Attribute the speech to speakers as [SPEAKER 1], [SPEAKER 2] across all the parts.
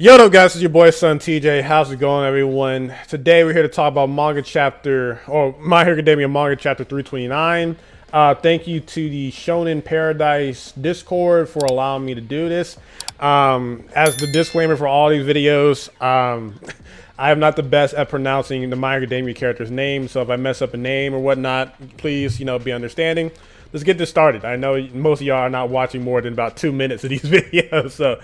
[SPEAKER 1] Yo, what up, guys? It's your boy SonTj. How's it going, everyone? Today we're here to talk about manga chapter, or My Hero Academia manga chapter 329. Thank you to the Shonen Paradise Discord for allowing me to do this. As the disclaimer for all these videos, I am not the best at pronouncing the My Hero Academia character's name, so if I mess up a name or whatnot, please, be understanding. Let's get this started. I know most of y'all are not watching more than about 2 minutes of these videos, so.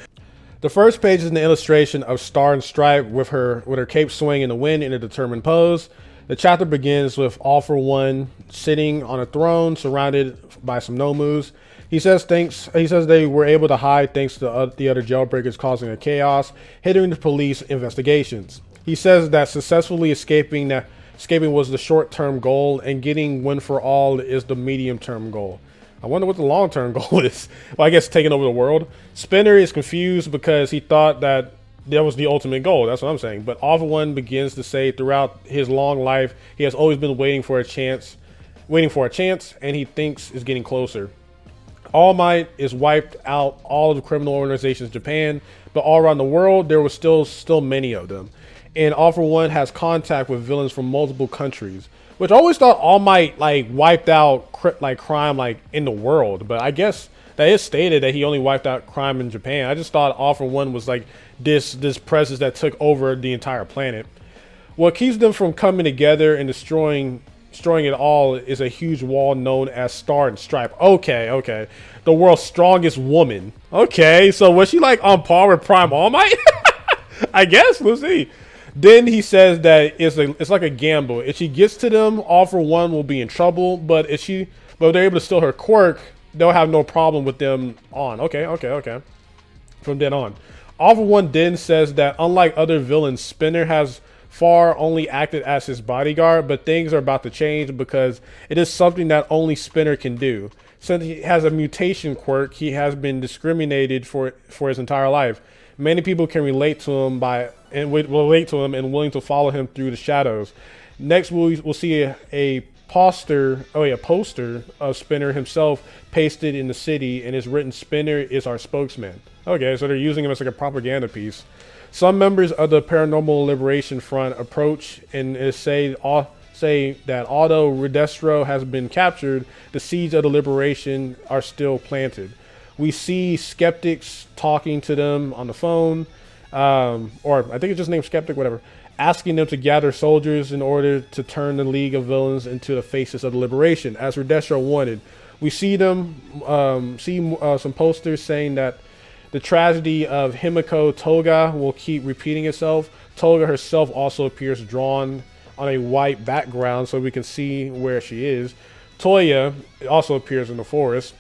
[SPEAKER 1] The first page is an illustration of Star and Stripe with her cape swinging in the wind in a determined pose. The chapter begins with All For One sitting on a throne surrounded by some Nomus. He says they were able to hide thanks to the other jailbreakers causing a chaos, hindering the police investigations. He says that successfully escaping was the short-term goal and getting One for All is the medium-term goal. I wonder what the long-term goal is. Well, I guess taking over the world. Spinner is confused because he thought that was the ultimate goal. That's what I'm saying. But All For One begins to say throughout his long life, he has always been waiting for a chance, and he thinks is getting closer. All Might is wiped out all of the criminal organizations in Japan, but all around the world, there was still many of them. And All For One has contact with villains from multiple countries. Which I always thought All Might wiped out crime in the world, but I guess that is stated that he only wiped out crime in Japan. I just thought All For One was this presence that took over the entire planet. What keeps them from coming together and destroying it all is a huge wall known as Star and Stripe. Okay. The world's strongest woman. Okay, so was she on par with Prime All Might? I guess we'll see. Then he says that it's like a gamble. If she gets to them, All For One will be in trouble. But if they're able to steal her quirk, they'll have no problem with them on. Okay. From then on, All For One then says that unlike other villains, Spinner has far only acted as his bodyguard, but things are about to change because it is something that only Spinner can do. Since he has a mutation quirk, he has been discriminated for his entire life. Many people can relate to him and willing to follow him through the shadows. Next, we'll see a poster of Spinner himself pasted in the city, and it's written "Spinner is our spokesman." Okay, so they're using him as a propaganda piece. Some members of the Paranormal Liberation Front approach and say that although Redestro has been captured, the seeds of the liberation are still planted. We see skeptics talking to them on the phone, or I think it's just named Skeptic, whatever, asking them to gather soldiers in order to turn the League of Villains into the faces of the liberation, as Redestro wanted. We see them, some posters saying that the tragedy of Himiko Toga will keep repeating itself. Toga herself also appears drawn on a white background so we can see where she is. Toya also appears in the forest.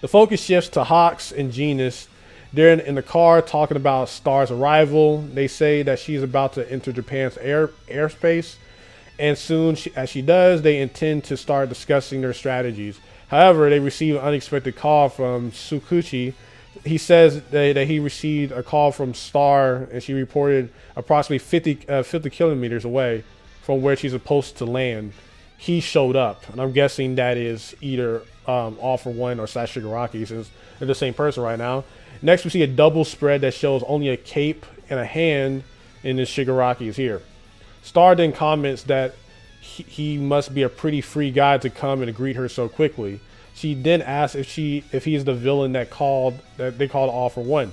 [SPEAKER 1] The focus shifts to Hawks and Genus. They're in the car talking about Star's arrival. They say that she's about to enter Japan's airspace, and soon as she does, they intend to start discussing their strategies. However, they receive an unexpected call from Tsukuchi. He says that he received a call from Star, and she reported approximately 50 kilometers away from where she's supposed to land. He showed up, and I'm guessing that is either All For One or /Shigaraki, since they're the same person right now. Next, we see a double spread that shows only a cape and a hand, and the Shigaraki is here. Star then comments that he must be a pretty free guy to come and greet her so quickly. She then asks if he's the villain that they called All For One.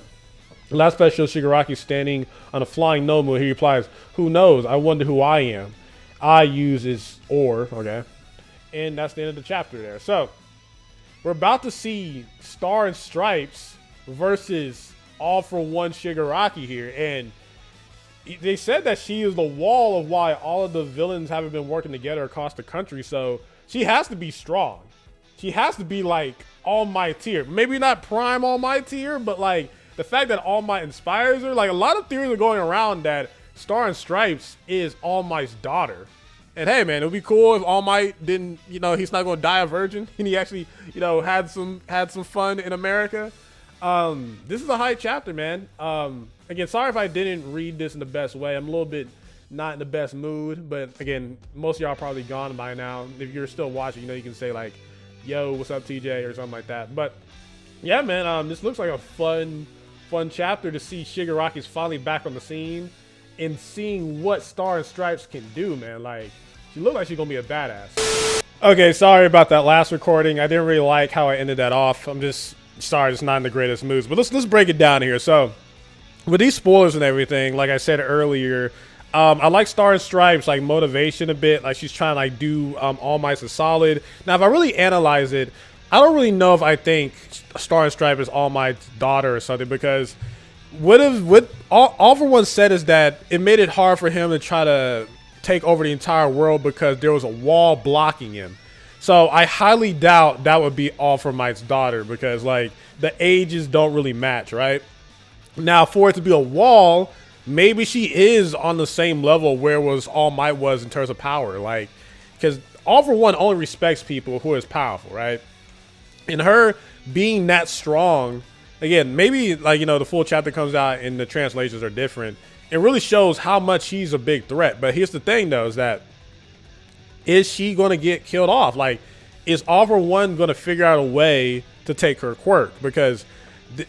[SPEAKER 1] The last page shows Shigaraki standing on a flying Nomu. He replies, "Who knows? I wonder who I am." I use his or, okay. And that's the end of the chapter there. So, we're about to see Star and Stripes versus All For One Shigaraki here. And they said that she is the wall of why all of the villains haven't been working together across the country. So, she has to be strong. She has to be All Might tier. Maybe not Prime All Might tier, but the fact that All Might inspires her. A lot of theories are going around that Star and Stripes is All Might's daughter. And hey, man, it would be cool if All Might didn't, he's not going to die a virgin, and he actually, had some fun in America. This is a hype chapter, man. Again, sorry if I didn't read this in the best way. I'm a little bit not in the best mood, but again, most of y'all are probably gone by now. If you're still watching, you can say yo, what's up, TJ, or something like that. But yeah, man, this looks like a fun fun chapter to see Shigaraki's finally back on the scene and seeing what Star and Stripes can do, man. Like, she looked like she's gonna be a badass. Okay, sorry about that last recording. I didn't really like how I ended that off. I'm just sorry, it's not in the greatest moods. But let's break it down here. So, with these spoilers and everything, like I said earlier, I like Star and Stripes like motivation a bit. Like she's trying to like do All Might's a solid. Now, if I really analyze it, I don't really know if I think Star and Stripes is All Might's daughter or something, because what All For One said is that it made it hard for him to try to take over the entire world because there was a wall blocking him. So I highly doubt that would be All For Might's daughter, because like the ages don't really match, right? Now, for it to be a wall, maybe she is on the same level where was All Might was in terms of power, like, because All For One only respects people who is powerful, right? And her being that strong, again, maybe like, you know, the full chapter comes out and the translations are different. It really shows how much she's a big threat. But here's the thing, though, is that is she going to get killed off? Like, is All For One going to figure out a way to take her quirk? Because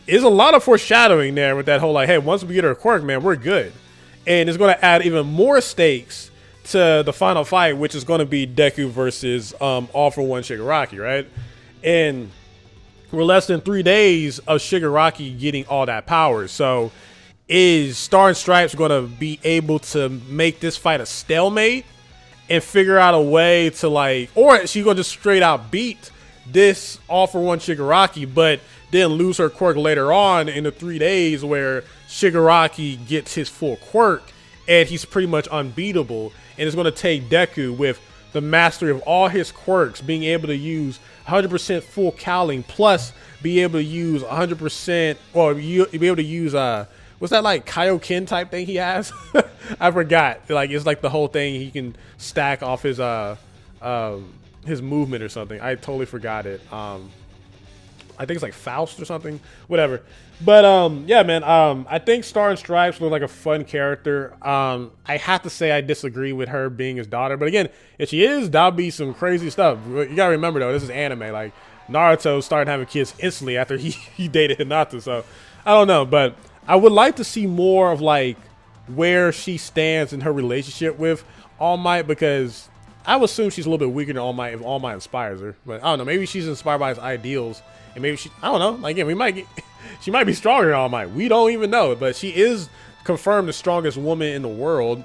[SPEAKER 1] there's a lot of foreshadowing there with that whole like, hey, once we get her quirk, man, we're good. And it's going to add even more stakes to the final fight, which is going to be Deku versus All For One Shigaraki, right? And we're less than 3 days of Shigaraki getting all that power. So is Star and Stripes going to be able to make this fight a stalemate and figure out a way to like, or is she going to just straight out beat this All For One Shigaraki, but then lose her quirk later on in the 3 days where Shigaraki gets his full quirk and he's pretty much unbeatable, and it's going to take Deku with the mastery of all his quirks, being able to use 100% full cowling, plus be able to use 100%, or you be able to use what's that like Kaioken type thing he has? I forgot. Like it's like the whole thing he can stack off his movement or something. I totally forgot it. I think it's like Faust or something, whatever. But yeah, man, I think Star and Stripes look like a fun character. I have to say I disagree with her being his daughter, but again, if she is, that'll be some crazy stuff. You gotta remember though, this is anime. Like Naruto started having kids instantly after he dated Hinata, so I don't know, but I would like to see more of like where she stands in her relationship with All Might, because I would assume she's a little bit weaker than All Might if All Might inspires her. But I don't know, maybe she's inspired by his ideals, and maybe she, I don't know, like, again, we might get, she might be stronger than All Might. We don't even know, but she is confirmed the strongest woman in the world.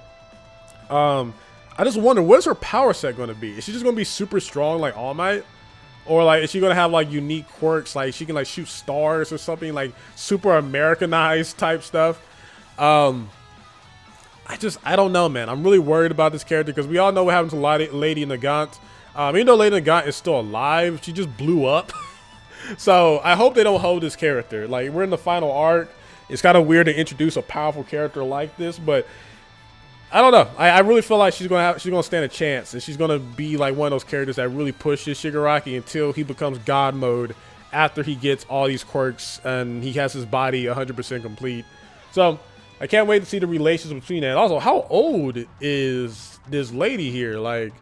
[SPEAKER 1] I just wonder, what's her power set going to be? Is she just going to be super strong like All Might? Or like, is she going to have like unique quirks? Like she can like shoot stars or something, like super Americanized type stuff. I don't know, man. I'm really worried about this character because we all know what happened to Lady Nagant. Even though Lady Nagant is still alive, she just blew up. So I hope they don't hold this character. Like, we're in the final arc. It's kind of weird to introduce a powerful character like this, but I don't know. I really feel like she's gonna stand a chance, and she's gonna be like one of those characters that really pushes Shigaraki until he becomes God mode after he gets all these quirks and he has his body 100% complete. So I can't wait to see the relations between that. Also, how old is this lady here? Like,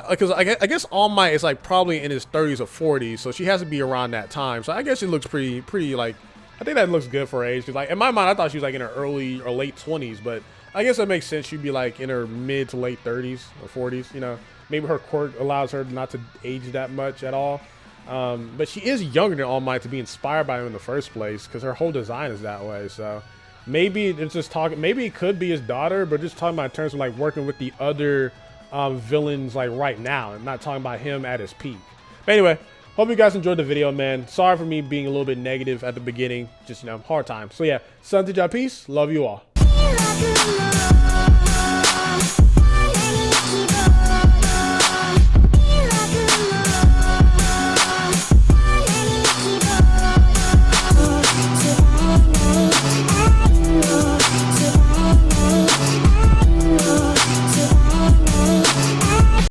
[SPEAKER 1] because I guess All Might is like probably in his 30s or 40s, so she has to be around that time. So I guess she looks pretty like, I think that looks good for her age. Because like in my mind, I thought she was like in her early or late 20s, but I guess that makes sense. She'd be like in her mid to late 30s or 40s. You know, maybe her quirk allows her not to age that much at all. But she is younger than All Might to be inspired by him in the first place, because her whole design is that way. So maybe it's just talking. Maybe it could be his daughter, but just talking about in terms of like working with the other villains like right now, and not talking about him at his peak. But anyway, hope you guys enjoyed the video, man. Sorry for me being a little bit negative at the beginning. Just, you know, hard time. So yeah, SonTj, peace. Love you all.